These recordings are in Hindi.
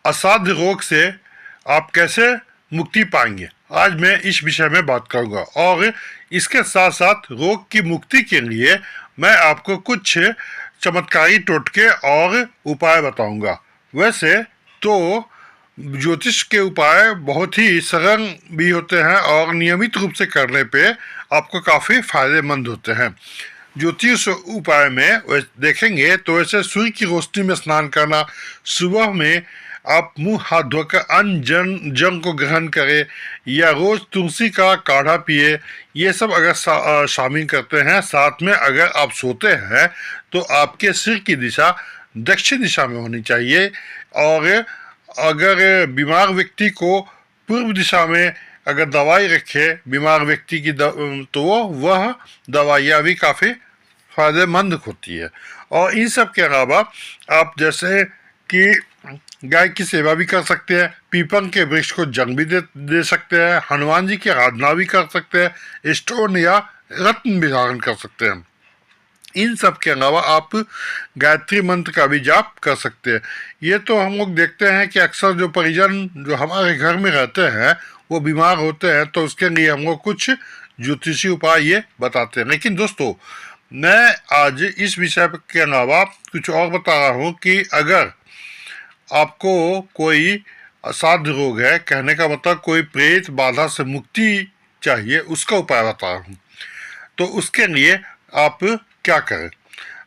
असाध्य रोग से आप कैसे मुक्ति पाएंगे, आज मैं इस विषय में बात करूंगा। और इसके साथ साथ रोग की मुक्ति के लिए मैं आपको कुछ चमत्कारी टोटके और उपाय बताऊंगा। वैसे तो ज्योतिष के उपाय बहुत ही सरल भी होते हैं और नियमित रूप से करने पे आपको काफ़ी फायदेमंद होते हैं। ज्योतिष उपाय में देखेंगे तो ऐसे सूर्य की रोशनी में स्नान करना, सुबह में आप मुंह हाथ धोकर अन्न जंग को ग्रहण करें, या रोज तुलसी का काढ़ा पिए, ये सब अगर शामिल करते हैं। साथ में अगर आप सोते हैं तो आपके सिर की दिशा दक्षिण दिशा में होनी चाहिए, और अगर बीमार व्यक्ति को पूर्व दिशा में अगर दवाई रखे बीमार व्यक्ति की तो वह दवाइयाँ भी काफ़ी फायदेमंद होती है। और इन सब के अलावा आप जैसे कि गाय की सेवा भी कर सकते हैं, पीपल के वृक्ष को जंग भी दे सकते हैं, हनुमान जी की आराधना भी कर सकते हैं, स्टोन या रत्न भी धारण कर सकते हैं। इन सब के अलावा आप गायत्री मंत्र का भी जाप कर सकते हैं। ये तो हम लोग देखते हैं कि अक्सर जो परिजन जो हमारे घर में रहते हैं वो बीमार होते हैं, तो उसके लिए हम लोग कुछ ज्योतिषी उपाय ये बताते हैं। लेकिन दोस्तों, मैं आज इस विषय के अलावा कुछ और बता रहा हूँ कि अगर आपको कोई असाध्य रोग है, कहने का मतलब कोई प्रेत बाधा से मुक्ति चाहिए, उसका उपाय बता रहा हूँ। तो उसके लिए आप क्या करें।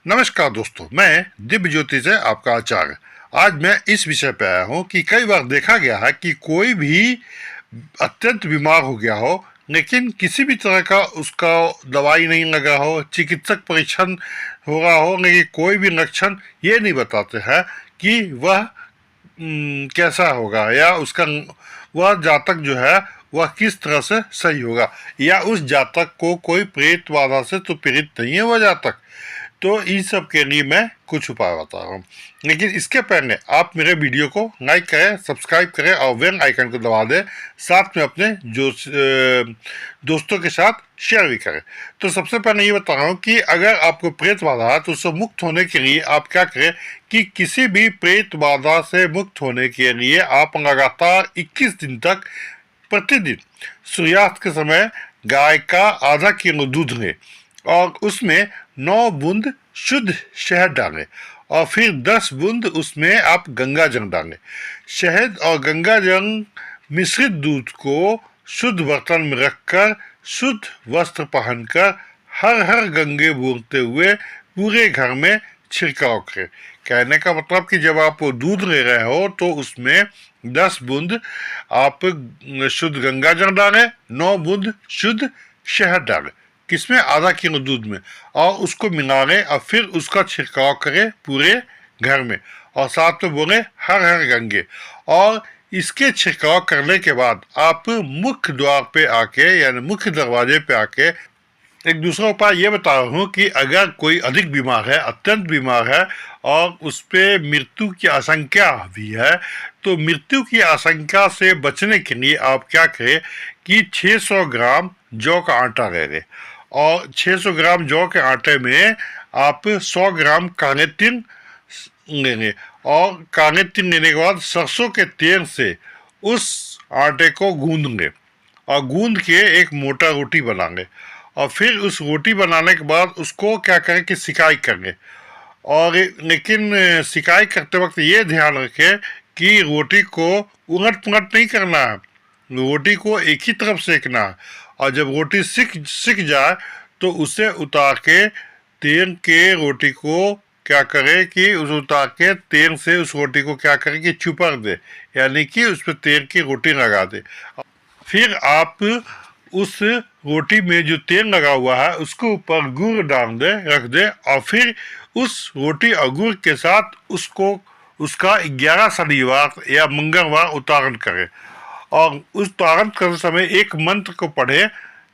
नमस्कार दोस्तों, मैं दिव्य ज्योति से आपका आचार्य। आज मैं इस विषय पे आया हूँ कि कई बार देखा गया है कि कोई भी अत्यंत बीमार हो गया हो, लेकिन किसी भी तरह का उसका दवाई नहीं लगा हो, चिकित्सक परीक्षण हो रहा हो, लेकिन कोई भी लक्षण ये नहीं बताते हैं कि वह कैसा होगा, या उसका वह जातक जो है वह किस तरह से सही होगा, या उस जातक को कोई प्रेत बाधा से तो पीड़ित नहीं है वह जातक। तो इन सब के लिए मैं कुछ उपाय बता रहा हूँ। लेकिन इसके पहले आप मेरे वीडियो को लाइक करें, सब्सक्राइब करें और बेल आइकन को दबा दें। साथ में अपने जो दोस्तों के साथ शेयर भी करें। तो सबसे पहले ये बता रहा हूँ कि अगर आपको प्रेत बाधा है तो उससे मुक्त होने के लिए आप क्या करें कि किसी भी प्रेत बाधा से मुक्त होने के लिए आप लगातार 21 दिन तक प्रतिदिन सूर्यास्त के समय गाय का आधा किलो दूध लें और उसमें 9 बूंद शुद्ध शहद डालें, और फिर 10 बूंद उसमें आप गंगा जल डालें। शहद और गंगा जल मिश्रित दूध को शुद्ध बर्तन में रखकर शुद्ध वस्त्र पहनकर हर हर गंगे बोलते हुए पूरे घर में छिड़काव करें। कहने का मतलब कि जब आप दूध ले रहे हो तो उसमें 10 बूंद आप शुद्ध गंगा जल डालें, 9 बूंद शुद्ध शहद डालें, किसमें आधा किलो दूध में, और उसको मिला लें और फिर उसका छिड़काव करें पूरे घर में, और साथ में बोले हर हर गंगे। और इसके छिड़काव करने के बाद आप मुख्य द्वार पे आके यानी मुख्य दरवाजे पे आके एक दूसरा उपाय ये बता रहा हूँ कि अगर कोई अधिक बीमार है, अत्यंत बीमार है और उस पर मृत्यु की आशंका भी है, तो मृत्यु की आशंका से बचने के लिए आप क्या करें कि 600 ग्राम जौ का आटा ले लें, और 600 ग्राम जौ के आटे में आप 100 ग्राम काले तिल ले लें, और काले तिल लेने के बाद सरसों के तेल से उस आटे को गूंद लें, और गूंद के एक मोटा रोटी बना लें, और फिर उस रोटी बनाने के बाद उसको क्या करें कि सिकाई कर लें। और लेकिन सिकाई करते वक्त ये ध्यान रखें कि रोटी को उलट पुलट नहीं करना है, रोटी को एक ही तरफ सेकना है, और जब रोटी सिक जाए तो उसे उतार के तेल के रोटी को क्या करें कि उस उतार के तेल से उस रोटी को क्या करें कि छुपर दे, यानी कि उस पर तेल की रोटी लगा दे। फिर आप उस रोटी में जो तेल लगा हुआ है उसके ऊपर गुड़ डाल दे, रख दे, और फिर उस रोटी और गुड़ के साथ उसका 11 शनिवार या मंगलवार उतारण करें, और उस उतारण करते समय एक मंत्र को पढ़े।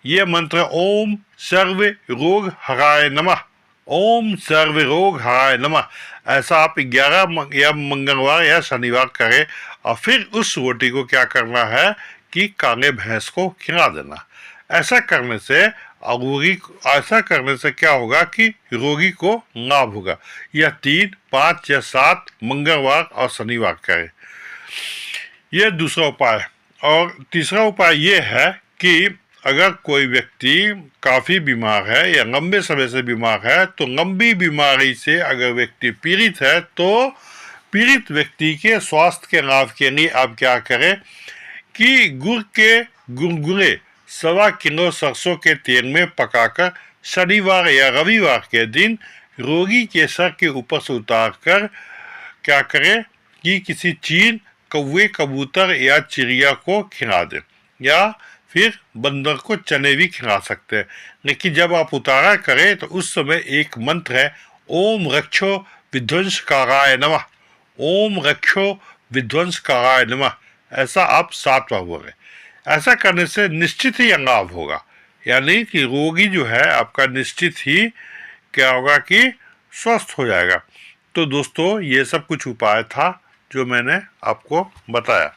ये मंत्र ओम सर्व रोग हराय नमः, ओम सर्व रोग हराय नमः। ऐसा आप 11 या मंगलवार या शनिवार करें, और फिर उस रोटी को क्या करना है कि काले भैंस को खिला देना। ऐसा करने से क्या होगा कि रोगी को लाभ होगा। यह 3, 5 या 7 मंगलवार और शनिवार करें। यह दूसरा उपाय। और तीसरा उपाय ये है कि अगर कोई व्यक्ति काफ़ी बीमार है या लंबे समय से बीमार है, तो लंबी बीमारी से अगर व्यक्ति पीड़ित है, तो पीड़ित व्यक्ति के स्वास्थ्य के लाभ के लिए आप क्या करें कि गुड़ के गुनगुने 1.25 किलो सरसों के तेल में पकाकर शनिवार या रविवार के दिन रोगी के सर के ऊपर से उतारकर क्या करें कि किसी चील, कौवे, कबूतर या चिड़िया को खिला दें, या फिर बंदर को चने भी खिला सकते हैं। लेकिन जब आप उतारा करें तो उस समय एक मंत्र है, ओम रक्षो विध्वंसकाराय नमः, ओम रक्षो विध्वंसकाराय नमः। ऐसा आप 7 बार बोलें। ऐसा करने से निश्चित ही लाभ होगा, यानी कि रोगी जो है आपका निश्चित ही क्या होगा कि स्वस्थ हो जाएगा। तो दोस्तों, ये सब कुछ उपाय था जो मैंने आपको बताया।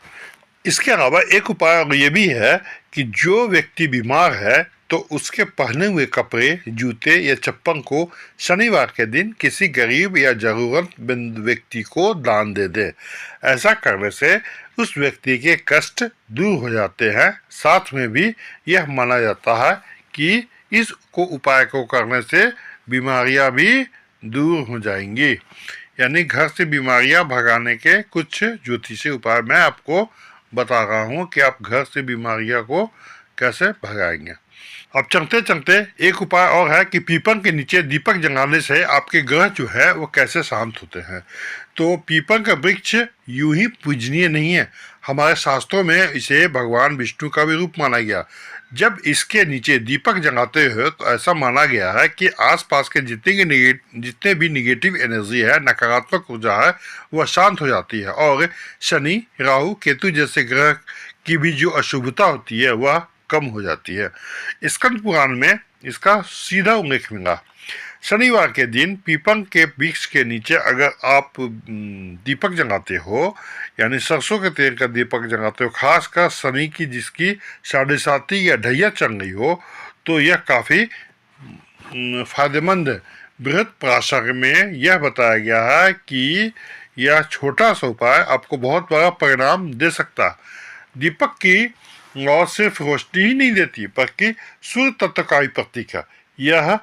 इसके अलावा एक उपाय और ये भी है कि जो व्यक्ति बीमार है तो उसके पहने हुए कपड़े, जूते या चप्पल को शनिवार के दिन किसी गरीब या जरूरतमंद व्यक्ति को दान दे दे। ऐसा करने से उस व्यक्ति के कष्ट दूर हो जाते हैं। साथ में भी यह माना जाता है कि इस उपाय को करने से बीमारियां भी दूर हो जाएंगी। यानी घर से बीमारियां भगाने के कुछ ज्योतिषी उपाय मैं आपको बता रहा हूँ कि आप घर से बीमारियां को कैसे भगाएंगे। अब चलते चलते एक उपाय और है कि पीपल के नीचे दीपक जलाने से आपके ग्रह जो है वो कैसे शांत होते हैं। तो पीपल का वृक्ष यूं ही पूजनीय नहीं है, हमारे शास्त्रों में इसे भगवान विष्णु का भी रूप माना गया। जब इसके नीचे दीपक जलाते हो तो ऐसा माना गया है कि आसपास के जितने भी निगेटिव एनर्जी है, नकारात्मक ऊर्जा है, वह शांत हो जाती है और शनि, राहु, केतु जैसे ग्रह की भी जो अशुभता होती है वह कम हो जाती है। स्कंद पुराण में इसका सीधा उल्लेख मिला। शनिवार के दिन पीपल के वृक्ष के नीचे अगर आप दीपक जलाते हो, यानी सरसों के तेल का दीपक जलाते हो, खासकर शनि की जिसकी 7.5 या ढैया चल रही हो, तो यह काफ़ी फायदेमंद है। बृहत पराशर में यह बताया गया है कि यह छोटा सा उपाय आपको बहुत बड़ा परिणाम दे सकता है। दीपक की और सिर्फ रोशनी ही नहीं देती बल्कि सूर्य तत्व का भी प्रतीक है। यह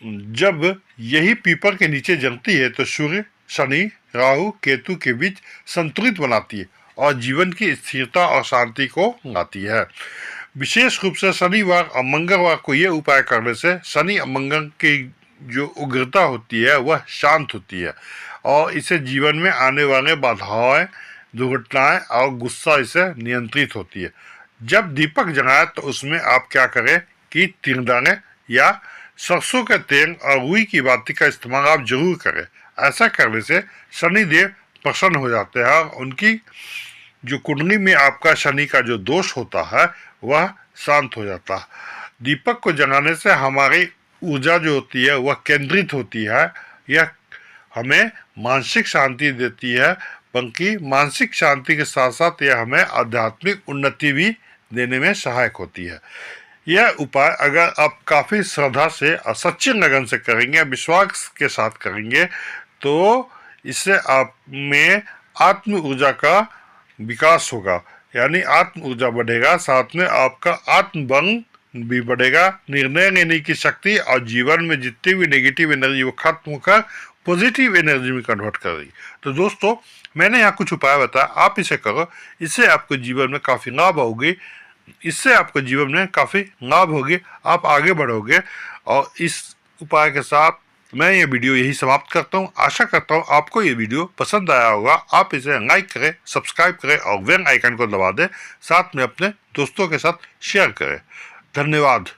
जब यही पीपल के नीचे जलती है तो सूर्य, शनि, राहु, केतु के बीच संतुलित बनाती है और जीवन की स्थिरता और शांति को लाती है। विशेष रूप से शनिवार और मंगलवार को यह उपाय करने से शनि और मंगल की जो उग्रता होती है वह शांत होती है और इससे जीवन में आने वाले बाधाएं, दुर्घटनाएं और गुस्सा इसे नियंत्रित होती है। जब दीपक जलाए तो उसमें आप क्या करें कि तिल डालें या सरसों के तेल और रुई की बाती का इस्तेमाल आप जरूर करें। ऐसा करने से शनिदेव प्रसन्न हो जाते हैं और उनकी जो कुंडली में आपका शनि का जो दोष होता है वह शांत हो जाता है। दीपक को जलाने से हमारी ऊर्जा जो होती है वह केंद्रित होती है। यह हमें मानसिक शांति देती है, बल्कि मानसिक शांति के साथ साथ यह हमें आध्यात्मिक उन्नति भी देने में सहायक होती है। यह उपाय अगर आप काफ़ी श्रद्धा से और सच्चे लगन से करेंगे, विश्वास के साथ करेंगे, तो इससे आप में आत्म ऊर्जा का विकास होगा, यानी आत्म ऊर्जा बढ़ेगा, साथ में आपका आत्मबल भी बढ़ेगा, निर्णय लेने की शक्ति और जीवन में जितनी भी नेगेटिव एनर्जी वो खत्म होकर पॉजिटिव एनर्जी में कन्वर्ट करेगी। तो दोस्तों, मैंने यहाँ कुछ उपाय बताया, आप इसे करो, इससे आपको जीवन में काफ़ी लाभ होगी, इससे आपको जीवन में काफ़ी लाभ होगी, आप आगे बढ़ोगे। और इस उपाय के साथ मैं ये वीडियो यही समाप्त करता हूँ। आशा करता हूँ आपको ये वीडियो पसंद आया होगा। आप इसे लाइक करें, सब्सक्राइब करें और बेल आइकन को दबा दें, साथ में अपने दोस्तों के साथ शेयर करें। धन्यवाद।